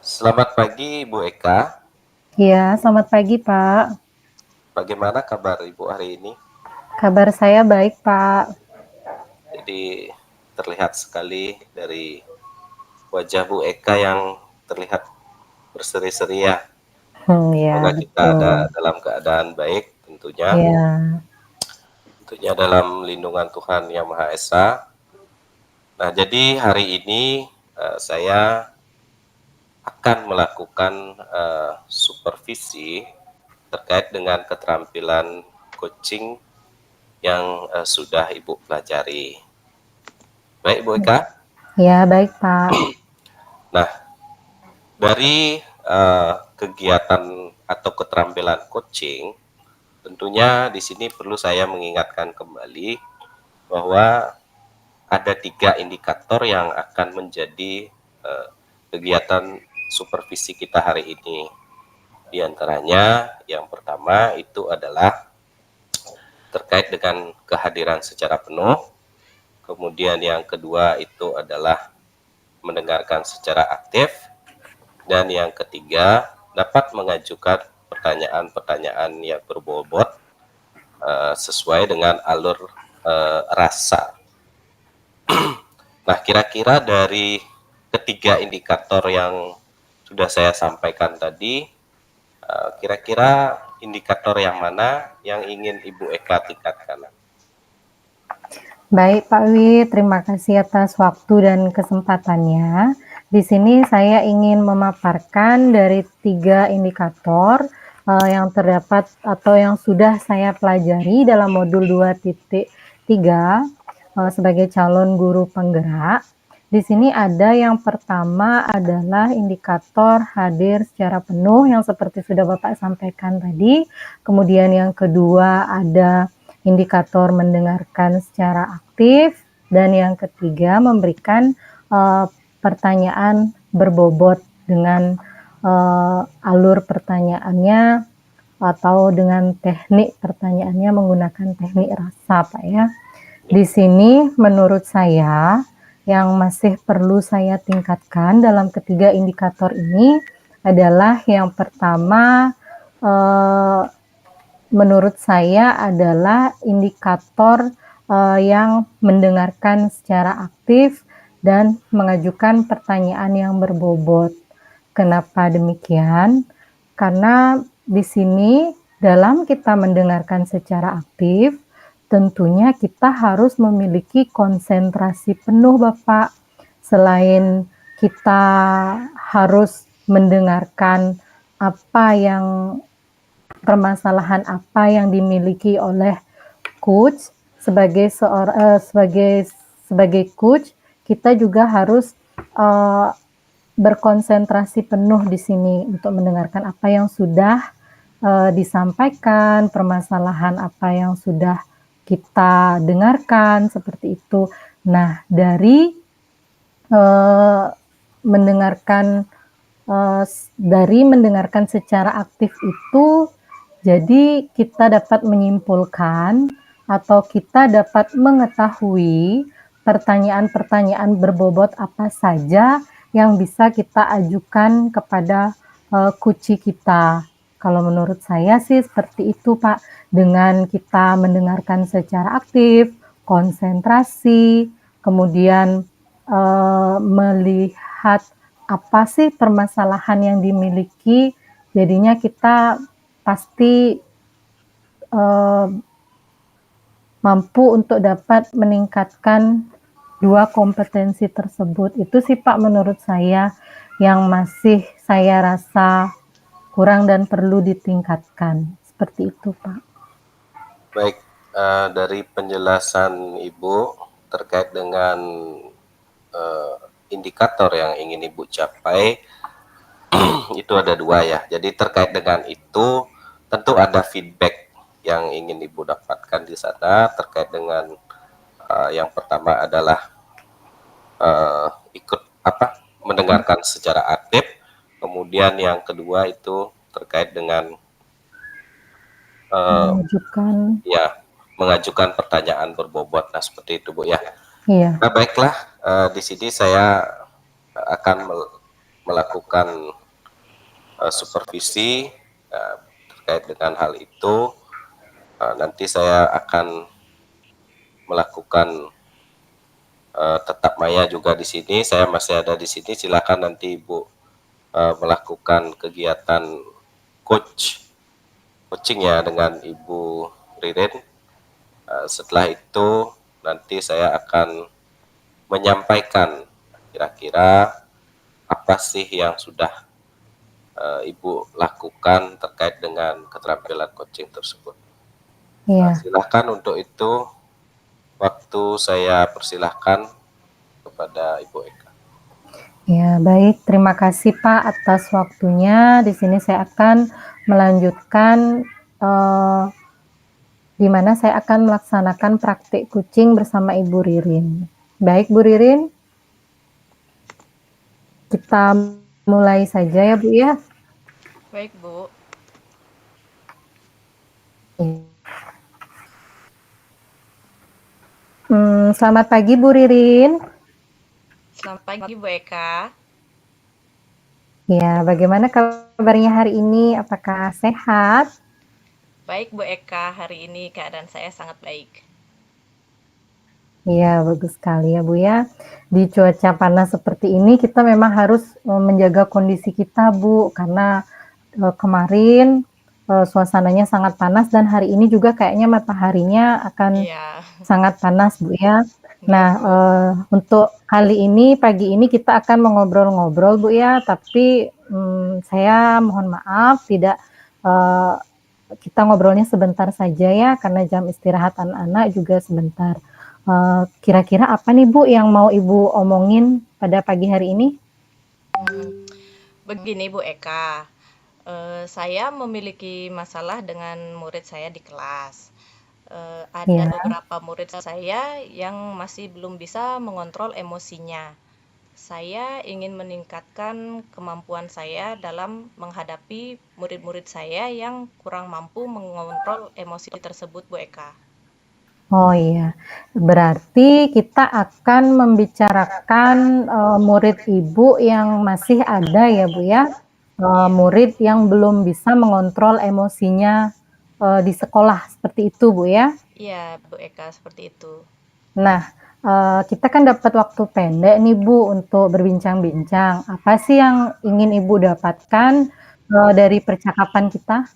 Selamat pagi Bu Eka, Iya, selamat pagi Pak. bagaimana kabar Ibu hari ini? Kabar saya baik Pak. Jadi terlihat sekali dari wajah Bu Eka yang terlihat berseri-seri ya. Ya Semoga kita ada betul. dalam keadaan baik tentunya, Ya, tentunya dalam lindungan Tuhan Yang Maha Esa. Nah, jadi hari ini saya akan melakukan supervisi terkait dengan keterampilan coaching yang sudah Ibu pelajari. Baik Bu Eka. ya baik Pak. Nah, dari kegiatan atau keterampilan coaching, tentunya di sini perlu saya mengingatkan kembali bahwa ada 3 indikator yang akan menjadi kegiatan supervisi kita hari ini. Di antaranya, yang pertama itu adalah terkait dengan kehadiran secara penuh. Kemudian yang kedua itu adalah mendengarkan secara aktif. Dan yang ketiga, dapat mengajukan pertanyaan-pertanyaan yang berbobot sesuai dengan alur rasa. Nah, kira-kira dari ketiga indikator yang sudah saya sampaikan tadi, kira-kira indikator yang mana yang ingin Ibu Eka tingkatkan? Baik Pak Wi, terima kasih atas waktu dan kesempatannya. Di sini saya ingin memaparkan dari 3 indikator yang terdapat atau yang sudah saya pelajari dalam modul 2.3 sebagai calon guru penggerak. Di sini ada yang pertama adalah indikator hadir secara penuh yang seperti sudah Bapak sampaikan tadi. Kemudian yang kedua ada indikator mendengarkan secara aktif, dan yang ketiga memberikan pertanyaan berbobot dengan alur pertanyaannya atau dengan teknik pertanyaannya menggunakan teknik rasa, Pak ya. Di sini menurut saya yang masih perlu saya tingkatkan dalam ketiga indikator ini adalah yang pertama menurut saya adalah indikator yang mendengarkan secara aktif dan mengajukan pertanyaan yang berbobot. Kenapa demikian? Karena di sini dalam kita mendengarkan secara aktif, tentunya kita harus memiliki konsentrasi penuh, Bapak. Selain kita harus mendengarkan apa yang permasalahan apa yang dimiliki oleh coach sebagai coach, kita juga harus uh, berkonsentrasi penuh di sini untuk mendengarkan apa yang sudah disampaikan, permasalahan apa yang sudah kita dengarkan seperti itu. Nah, dari uh, mendengarkan mendengarkan secara aktif itu, jadi kita dapat menyimpulkan atau kita dapat mengetahui pertanyaan-pertanyaan berbobot apa saja yang bisa kita ajukan kepada kuci kita. Kalau menurut saya sih seperti itu, Pak. Dengan kita mendengarkan secara aktif, konsentrasi, kemudian melihat apa sih permasalahan yang dimiliki, jadinya kita pasti mampu untuk dapat meningkatkan 2 kompetensi tersebut. Itu sih Pak menurut saya yang masih saya rasa kurang dan perlu ditingkatkan. Seperti itu Pak. Baik, dari penjelasan Ibu terkait dengan indikator yang ingin Ibu capai, itu ada 2 ya. Jadi terkait dengan itu tentu ada feedback yang ingin Ibu dapatkan di sana terkait dengan yang pertama adalah ikut mendengarkan secara aktif. Kemudian yang kedua itu terkait dengan Menunjukkan, ya mengajukan pertanyaan berbobot. Nah, seperti itu Bu ya. iya, Nah, baiklah, di sini saya akan melakukan supervisi terkait dengan hal itu. Nanti saya akan melakukan tetap maya juga di sini. Saya masih ada di sini. Silakan nanti Ibu melakukan kegiatan coaching ya dengan Ibu Ririn. Setelah itu nanti saya akan menyampaikan kira-kira apa sih yang sudah Ibu lakukan terkait dengan keterampilan coaching tersebut. Iya. Silahkan untuk itu, waktu saya persilahkan kepada Ibu Eka. Ya, baik. Terima kasih Pak atas waktunya. Di sini saya akan melanjutkan di mana saya akan melaksanakan praktik kucing bersama Ibu Ririn. Baik, Bu Ririn. Kita mulai saja ya, Bu ya. Baik, Bu. Selamat pagi Bu Ririn. Selamat pagi, Bu Eka. Ya, bagaimana kabarnya hari ini? Apakah sehat? Baik, Bu Eka. Hari ini keadaan saya sangat baik. Iya, bagus sekali ya Bu ya. Di cuaca panas seperti ini kita memang harus menjaga kondisi kita Bu, karena kemarin suasananya sangat panas dan hari ini juga kayaknya mataharinya akan Iya. sangat panas Bu ya. Iya, Nah, Bu. untuk kali ini, pagi ini kita akan mengobrol-ngobrol Bu ya, tapi saya mohon maaf tidak kita ngobrolnya sebentar saja ya, karena jam istirahat anak-anak juga sebentar. Kira-kira apa nih Bu yang mau Ibu omongin pada pagi hari ini? Begini, Bu Eka. Saya memiliki masalah dengan murid saya di kelas. Ada Ya, beberapa murid saya yang masih belum bisa mengontrol emosinya. Saya ingin meningkatkan kemampuan saya dalam menghadapi murid-murid saya yang kurang mampu mengontrol emosi tersebut, Bu Eka. oh iya. Berarti kita akan membicarakan murid Ibu yang masih ada ya Bu ya, Iya, murid yang belum bisa mengontrol emosinya di sekolah, seperti itu Bu ya. iya, Bu Eka, seperti itu. Nah, kita kan dapat waktu pendek nih Bu untuk berbincang-bincang. Apa sih yang ingin Ibu dapatkan dari percakapan kita?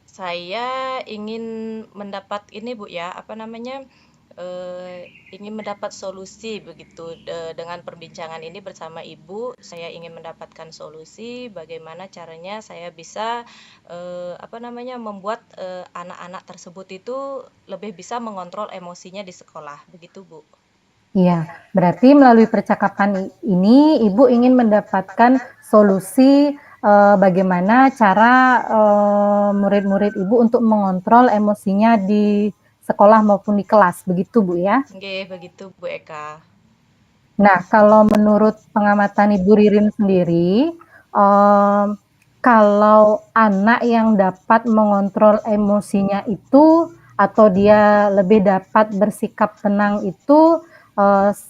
Saya ingin mendapat ini, Bu ya, apa namanya? Ingin mendapat solusi begitu. Dengan perbincangan ini bersama Ibu, saya ingin mendapatkan solusi bagaimana caranya saya bisa apa namanya? Membuat anak-anak tersebut itu lebih bisa mengontrol emosinya di sekolah, begitu, Bu. Iya, berarti melalui percakapan ini Ibu ingin mendapatkan solusi bagaimana cara murid-murid Ibu untuk mengontrol emosinya di sekolah maupun di kelas, begitu Bu ya? Oke, begitu, Bu Eka. Nah, kalau menurut pengamatan Ibu Ririn sendiri, kalau anak yang dapat mengontrol emosinya itu atau dia lebih dapat bersikap tenang itu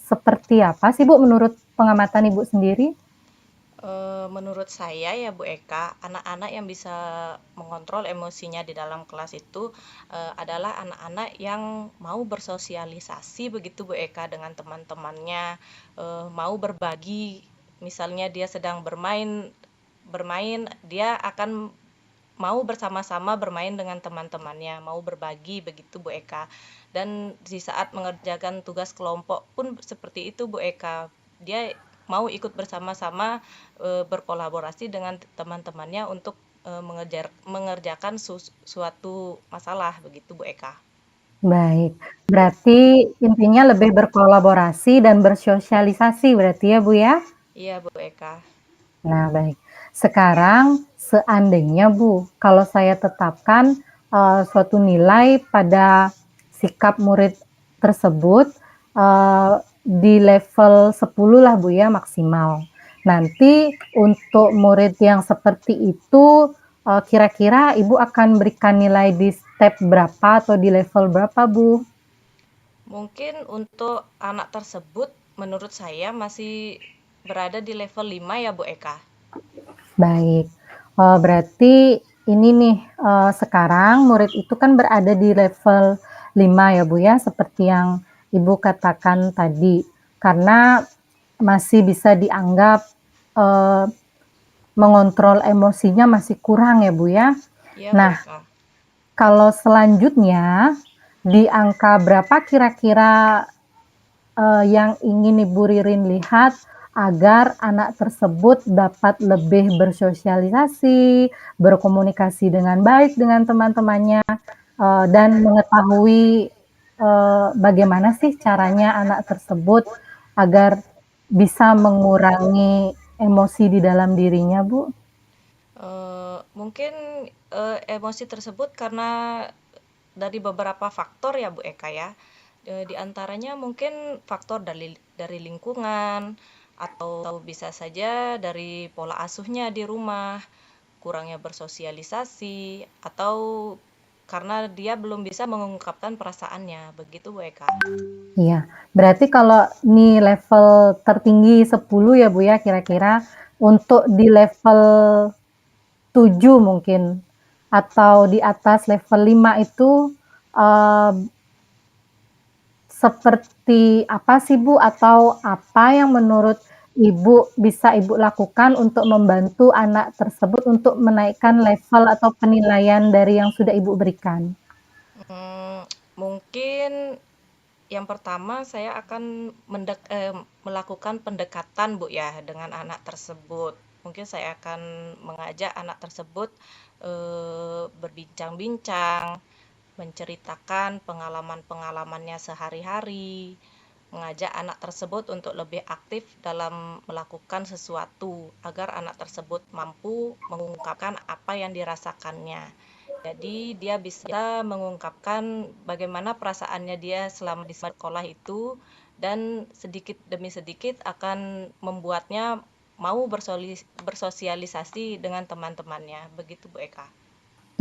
seperti apa sih Bu menurut pengamatan Ibu sendiri? Menurut saya ya Bu Eka, anak-anak yang bisa mengontrol emosinya di dalam kelas itu adalah anak-anak yang mau bersosialisasi begitu Bu Eka dengan teman-temannya, mau berbagi. Misalnya dia sedang bermain, dia akan mau bersama-sama bermain dengan teman-temannya, mau berbagi begitu Bu Eka. Dan di saat mengerjakan tugas kelompok pun seperti itu Bu Eka. Dia mau ikut bersama-sama berkolaborasi dengan teman-temannya untuk mengerjakan suatu masalah begitu Bu Eka. Baik, berarti intinya lebih berkolaborasi dan bersosialisasi berarti ya Bu ya? Iya Bu Eka. Nah, baik. Sekarang seandainya Bu, kalau saya tetapkan suatu nilai pada sikap murid tersebut di level 10 lah Bu ya maksimal. Nanti untuk murid yang seperti itu kira-kira Ibu akan berikan nilai di step berapa atau di level berapa Bu? Mungkin untuk anak tersebut menurut saya masih berada di level 5 ya Bu Eka. Baik. Berarti ini nih, sekarang murid itu kan berada di level 5 ya, Bu, ya, seperti yang Ibu katakan tadi. Karena masih bisa dianggap, eee, mengontrol emosinya masih kurang ya, Bu, ya. Iya Bu Nah, Eka. kalau selanjutnya, di angka berapa kira-kira yang ingin Ibu Ririn lihat agar anak tersebut dapat lebih bersosialisasi, berkomunikasi dengan baik dengan teman-temannya, dan mengetahui, bagaimana sih caranya anak tersebut agar bisa mengurangi emosi di dalam dirinya, Bu? Mungkin emosi tersebut karena dari beberapa faktor ya Bu Eka ya. Di antaranya mungkin faktor dari lingkungan atau bisa saja dari pola asuhnya di rumah, kurangnya bersosialisasi atau karena dia belum bisa mengungkapkan perasaannya. Begitu Bu Eka. Iya, berarti kalau ini level tertinggi 10 ya, Bu, ya, kira-kira untuk di level 7 mungkin atau di atas level 5 itu, seperti apa sih, Bu? Atau apa yang menurut Ibu bisa Ibu lakukan untuk membantu anak tersebut untuk menaikkan level atau penilaian dari yang sudah Ibu berikan? Mungkin yang pertama saya akan melakukan pendekatan Bu ya dengan anak tersebut. Mungkin saya akan mengajak anak tersebut berbincang-bincang, menceritakan pengalaman-pengalamannya sehari-hari, mengajak anak tersebut untuk lebih aktif dalam melakukan sesuatu agar anak tersebut mampu mengungkapkan apa yang dirasakannya. Jadi dia bisa mengungkapkan bagaimana perasaannya dia selama di sekolah itu dan sedikit demi sedikit akan membuatnya mau bersosialisasi dengan teman-temannya. Begitu Bu Eka.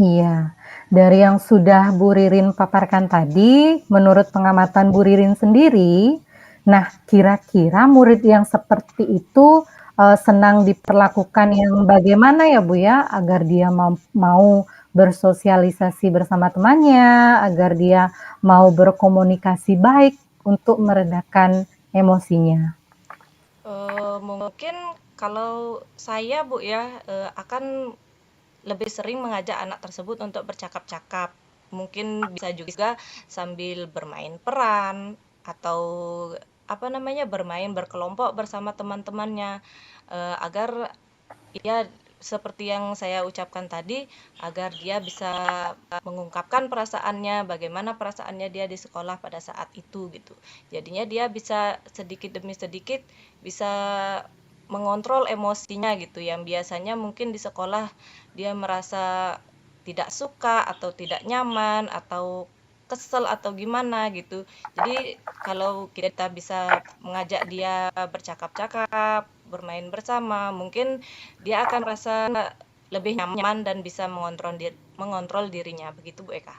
Iya, dari yang sudah Bu Ririn paparkan tadi, menurut pengamatan Bu Ririn sendiri, nah kira-kira murid yang seperti itu, senang diperlakukan yang bagaimana ya, Bu, ya? Agar dia mau bersosialisasi bersama temannya, agar dia mau berkomunikasi baik untuk meredakan emosinya. Mungkin kalau saya Bu ya akan lebih sering mengajak anak tersebut untuk bercakap-cakap. Mungkin bisa juga sambil bermain peran atau apa namanya bermain berkelompok bersama teman-temannya agar ya seperti yang saya ucapkan tadi agar dia bisa mengungkapkan perasaannya, bagaimana perasaannya dia di sekolah pada saat itu gitu. Jadinya dia bisa sedikit demi sedikit bisa mengontrol emosinya gitu yang biasanya mungkin di sekolah dia merasa tidak suka atau tidak nyaman atau kesel atau gimana gitu. Jadi kalau kita bisa mengajak dia bercakap-cakap, bermain bersama, mungkin dia akan merasa lebih nyaman dan bisa mengontrol dirinya. Begitu Bu Eka.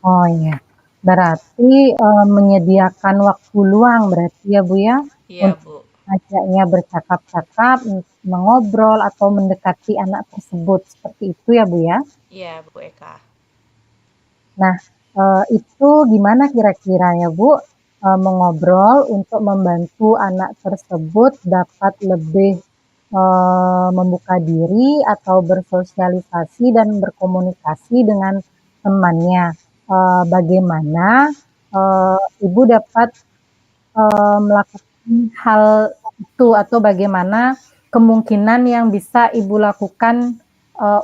Oh iya, berarti, menyediakan waktu luang berarti ya, Bu, ya? Iya Untuk Bu. ajaknya bercakap-cakap, mengobrol atau mendekati anak tersebut, seperti itu ya, Bu, ya? Iya Bu Eka. Nah, itu gimana kira-kira ya, Bu, mengobrol untuk membantu anak tersebut dapat lebih, membuka diri atau bersosialisasi dan berkomunikasi dengan temannya? Bagaimana, Ibu dapat, melakukan hal itu atau bagaimana kemungkinan yang bisa Ibu lakukan,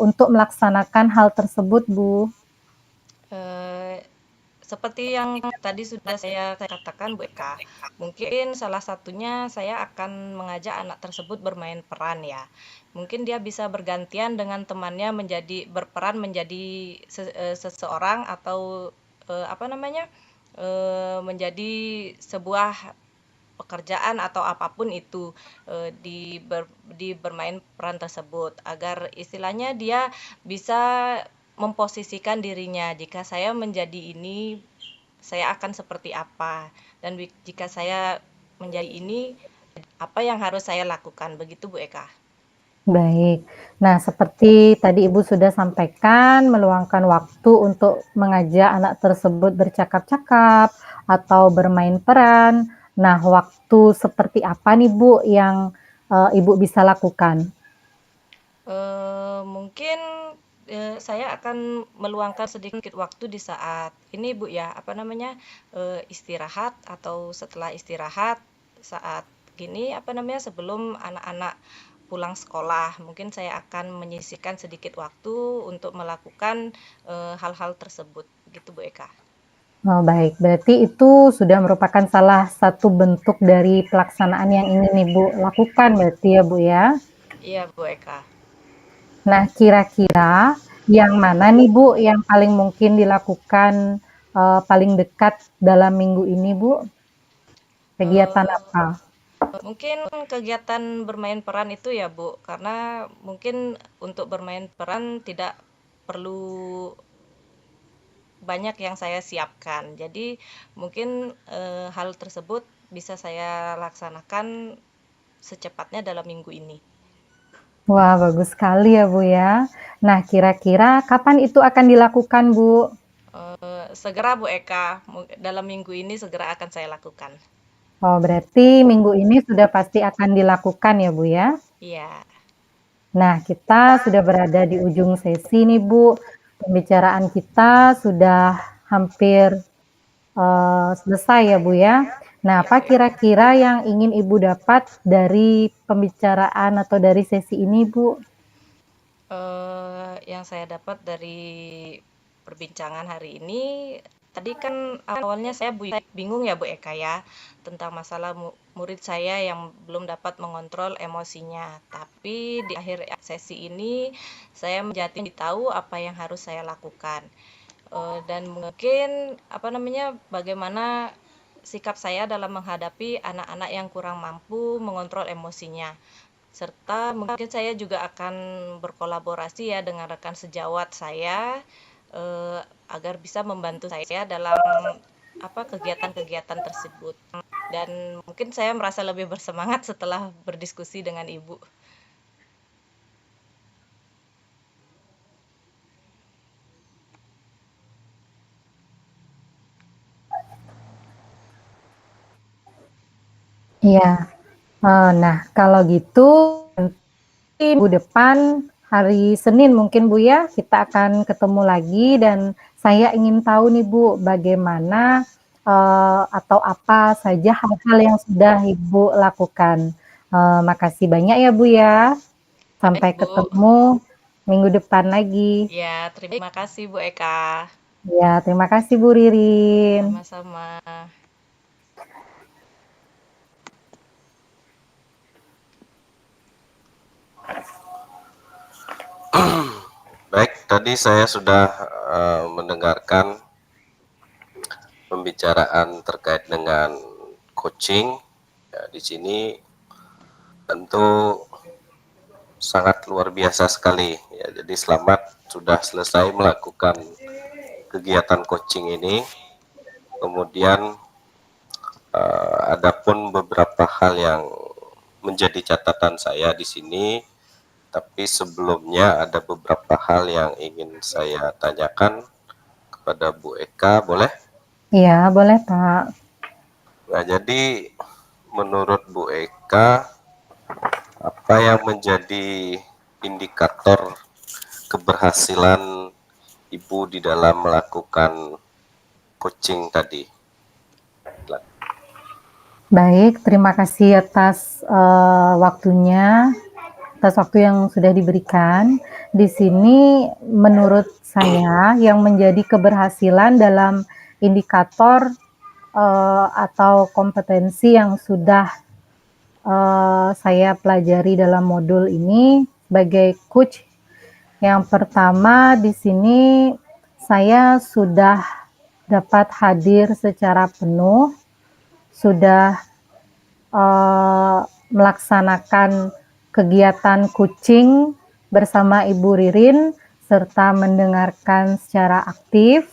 untuk melaksanakan hal tersebut, Bu? Eh, Seperti yang tadi sudah saya katakan Bu Eka, mungkin salah satunya saya akan mengajak anak tersebut bermain peran ya. Mungkin dia bisa bergantian dengan temannya berperan menjadi seseorang atau apa namanya menjadi sebuah pekerjaan atau apapun itu di bermain peran tersebut agar istilahnya dia bisa memposisikan dirinya jika saya menjadi ini saya akan seperti apa dan jika saya menjadi ini apa yang harus saya lakukan. Begitu Bu Eka. Baik. Nah, seperti tadi Ibu sudah sampaikan, meluangkan waktu untuk mengajak anak tersebut bercakap-cakap atau bermain peran. Nah, waktu seperti apa nih Bu yang Ibu bisa lakukan? Mungkin, saya akan meluangkan sedikit waktu di saat ini Bu ya, apa namanya, istirahat atau setelah istirahat, saat gini, apa namanya, sebelum anak-anak pulang sekolah. Mungkin saya akan menyisihkan sedikit waktu untuk melakukan, hal-hal tersebut, gitu Bu Eka. Oh, baik. Berarti itu sudah merupakan salah satu bentuk dari pelaksanaan yang ingin Ibu lakukan berarti ya, Bu, ya? Iya Bu Eka. Nah, kira-kira yang mana nih, Bu, yang paling mungkin dilakukan, paling dekat dalam minggu ini, Bu? Kegiatan Eee, apa? Mungkin kegiatan bermain peran itu ya Bu, karena mungkin untuk bermain peran tidak perlu banyak yang saya siapkan. Jadi mungkin, hal tersebut bisa saya laksanakan secepatnya dalam minggu ini. Wah, bagus sekali ya, Bu, ya. Nah, kira-kira kapan itu akan dilakukan, Bu? Segera Bu Eka, dalam minggu ini segera akan saya lakukan. Oh, berarti minggu ini sudah pasti akan dilakukan ya, Bu, ya? Iya. Nah, kita sudah berada di ujung sesi nih, Bu. Pembicaraan kita sudah hampir selesai ya, Bu, ya. Nah, Iya apa Bu Eka. kira-kira yang ingin Ibu dapat dari pembicaraan atau dari sesi ini, Bu? Yang saya dapat dari perbincangan hari ini, tadi kan awalnya saya bingung ya Bu Eka ya, tentang masalah murid saya yang belum dapat mengontrol emosinya. Tapi di akhir sesi ini, saya menjadi tahu apa yang harus saya lakukan. Dan mungkin apa namanya, bagaimana sikap saya dalam menghadapi anak-anak yang kurang mampu mengontrol emosinya. Serta mungkin saya juga akan berkolaborasi ya dengan rekan sejawat saya, eh, agar bisa membantu saya dalam apa kegiatan-kegiatan tersebut. Dan mungkin saya merasa lebih bersemangat setelah berdiskusi dengan Ibu. Iya. Nah, kalau gitu nanti minggu depan hari Senin mungkin Bu ya, kita akan ketemu lagi dan saya ingin tahu nih Bu, bagaimana atau apa saja hal-hal yang sudah Ibu lakukan. Makasih banyak ya Bu ya. Baik Sampai Bu. ketemu minggu depan lagi. Ya, terima kasih Bu Eka. Ya, terima kasih Bu Ririn. Sama-sama. Baik, tadi saya sudah mendengarkan pembicaraan terkait dengan coaching. Ya, di sini tentu sangat luar biasa sekali. Ya, jadi selamat sudah selesai melakukan kegiatan coaching ini. Kemudian adapun beberapa hal yang menjadi catatan saya di sini, tapi sebelumnya ada beberapa hal yang ingin saya tanyakan kepada Bu Eka, boleh? Iya, boleh Pak. Nah, jadi menurut Bu Eka, apa yang menjadi indikator keberhasilan Ibu di dalam melakukan coaching tadi? Baik, terima kasih atas waktunya, atas waktu yang sudah diberikan. Di sini menurut saya yang menjadi keberhasilan dalam indikator atau kompetensi yang sudah saya pelajari dalam modul ini sebagai coach. Yang pertama di sini saya sudah dapat hadir secara penuh, sudah melaksanakan kegiatan coaching bersama Ibu Ririn serta mendengarkan secara aktif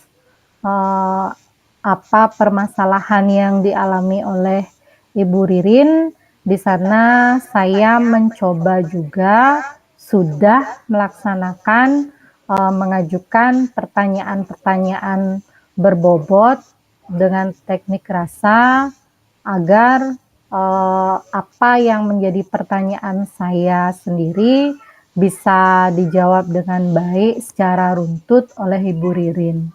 apa permasalahan yang dialami oleh Ibu Ririn di sana saya mencoba juga sudah melaksanakan mengajukan pertanyaan-pertanyaan berbobot dengan teknik rasa agar apa yang menjadi pertanyaan saya sendiri bisa dijawab dengan baik secara runtut oleh Ibu Ririn.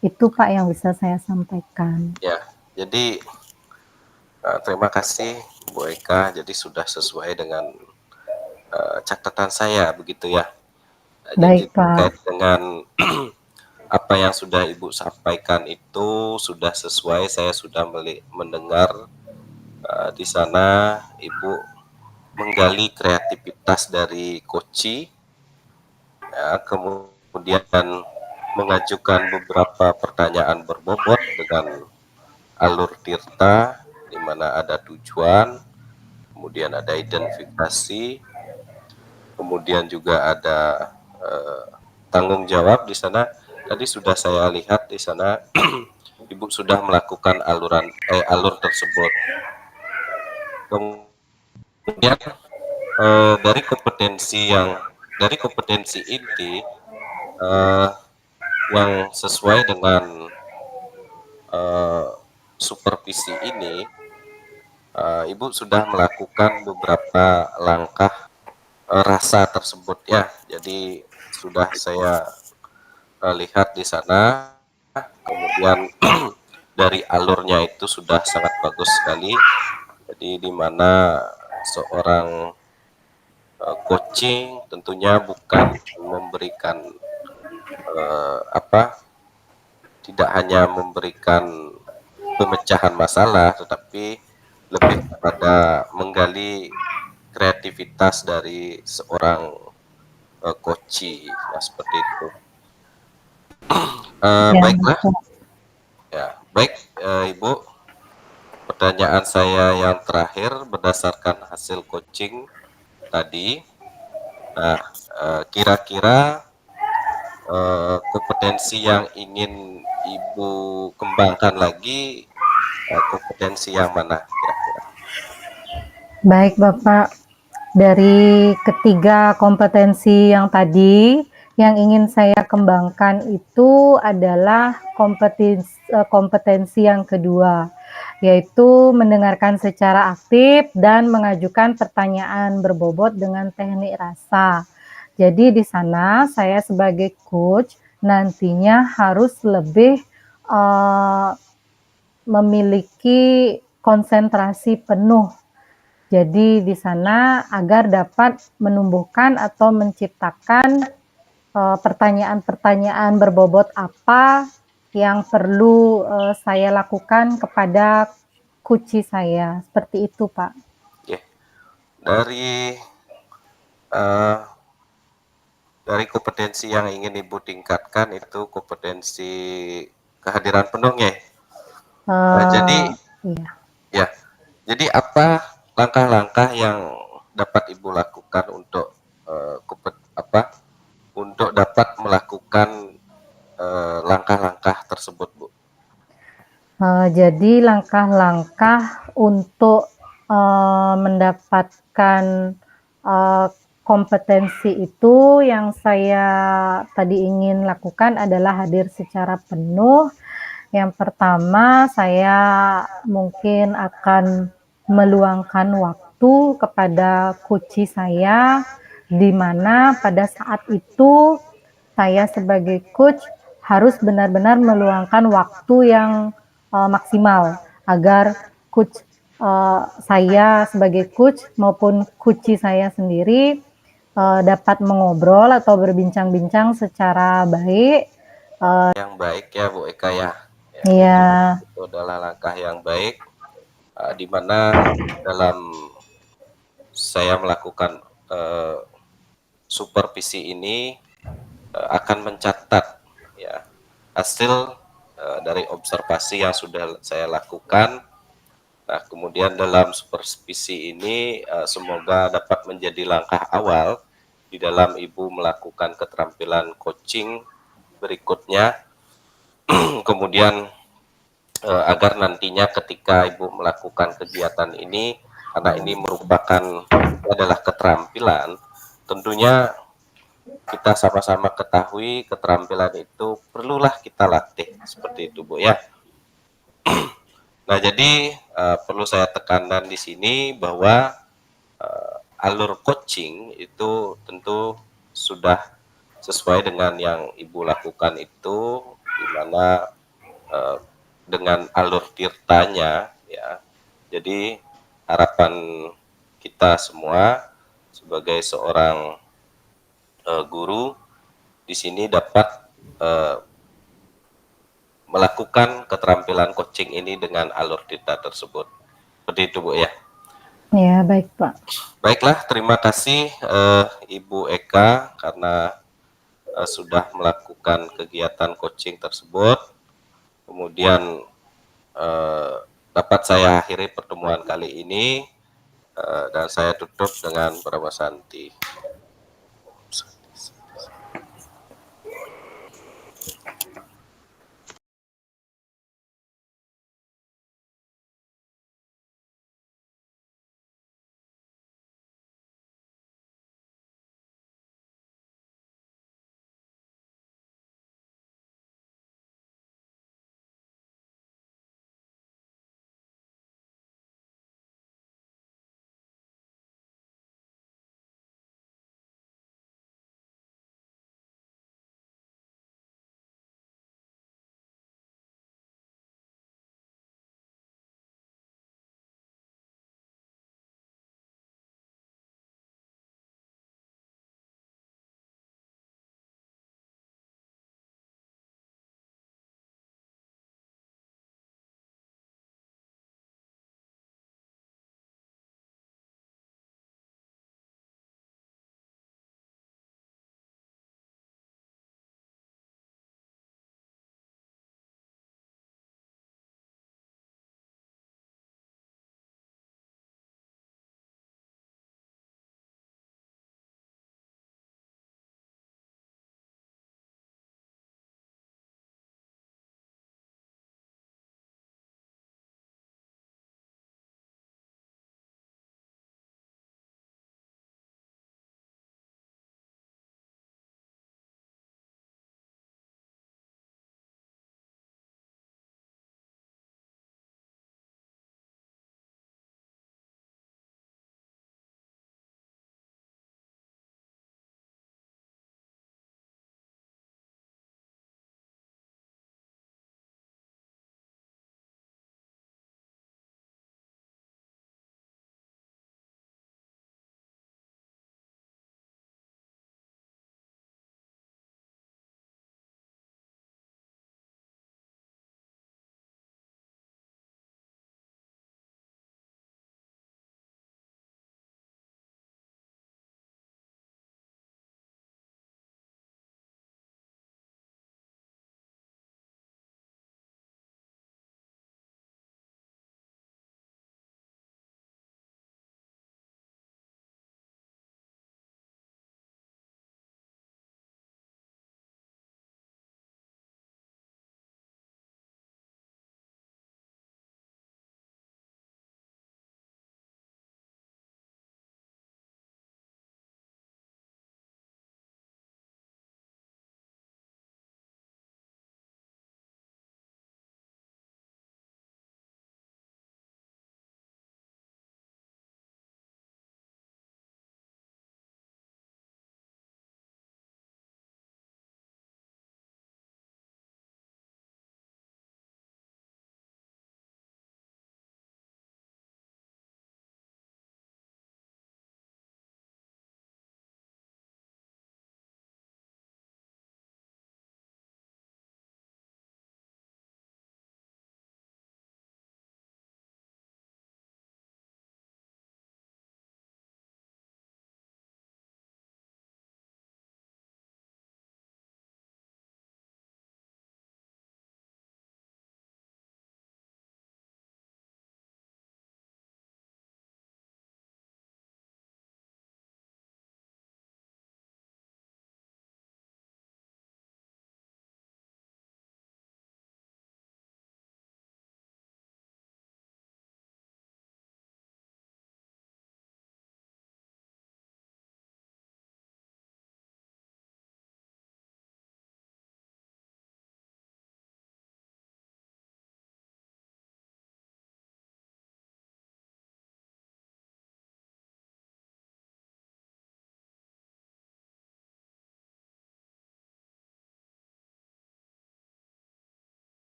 Itu Pak yang bisa saya sampaikan. Ya, jadi terima kasih Bu Eka. Jadi sudah sesuai dengan catatan saya begitu ya. Jadi Baik Pak. terkait dengan apa yang sudah Ibu sampaikan itu sudah sesuai. Saya sudah mendengar di sana Ibu menggali kreativitas dari Koci, ya, kemudian mengajukan beberapa pertanyaan berbobot dengan alur Tirta, di mana ada tujuan, kemudian ada identifikasi, kemudian juga ada tanggung jawab di sana. Tadi sudah saya lihat di sana, Ibu sudah melakukan alur tersebut. Kemudian dari kompetensi inti yang sesuai dengan supervisi ini, Ibu sudah melakukan beberapa langkah rasa tersebut ya. Jadi sudah saya lihat di sana. Kemudian dari alurnya itu sudah sangat bagus sekali. Jadi di mana seorang coaching tentunya bukan memberikan tidak hanya memberikan pemecahan masalah, tetapi lebih kepada menggali kreativitas dari seorang coaching, ya, seperti itu. Ya, Baiklah, Pak. ya baik Ibu. Pertanyaan saya yang terakhir berdasarkan hasil coaching tadi, nah kira-kira kompetensi yang ingin Ibu kembangkan lagi, kompetensi yang mana kira-kira? Baik Bapak, dari ketiga kompetensi yang tadi, yang ingin saya kembangkan itu adalah kompetensi yang kedua, yaitu mendengarkan secara aktif dan mengajukan pertanyaan berbobot dengan teknik rasa. Jadi di sana saya sebagai coach nantinya harus lebih memiliki konsentrasi penuh. Jadi di sana agar dapat menumbuhkan atau menciptakan pertanyaan-pertanyaan berbobot apa yang perlu saya lakukan kepada kuci saya. Seperti itu, Pak. Oke. Dari kompetensi yang ingin Ibu tingkatkan itu kompetensi kehadiran penuh ya. Jadi Iya. ya, jadi apa langkah-langkah yang dapat Ibu lakukan untuk untuk dapat melakukan langkah-langkah tersebut, Bu? Jadi langkah-langkah untuk mendapatkan kompetensi itu yang saya tadi ingin lakukan adalah hadir secara penuh. Yang pertama, saya mungkin akan meluangkan waktu kepada coach saya, di mana pada saat itu saya sebagai coach harus benar-benar meluangkan waktu yang maksimal agar coach saya sebagai coach maupun coach saya sendiri dapat mengobrol atau berbincang-bincang secara baik. Yang baik ya, Bu Eka ya. Iya. Itu adalah langkah yang baik, di mana dalam saya melakukan supervisi ini akan mencatat ya hasil dari observasi yang sudah saya lakukan. Nah, kemudian dalam supervisi ini semoga dapat menjadi langkah awal di dalam Ibu melakukan keterampilan coaching berikutnya. Kemudian agar nantinya ketika Ibu melakukan kegiatan ini karena ini merupakan adalah keterampilan, tentunya kita sama-sama ketahui keterampilan itu perlulah kita latih seperti itu, Bu ya. Nah, jadi perlu saya tekankan di sini bahwa alur coaching itu tentu sudah sesuai dengan yang Ibu lakukan itu, di mana dengan alur tirtanya ya. Jadi harapan kita semua sebagai seorang guru di sini dapat melakukan keterampilan coaching ini dengan alur tirta tersebut. Seperti itu, Bu ya. Ya, baik Pak. Baiklah, terima kasih Ibu Eka karena sudah melakukan kegiatan coaching tersebut. Kemudian dapat saya akhiri pertemuan kali ini dan saya tutup dengan Prabasanti.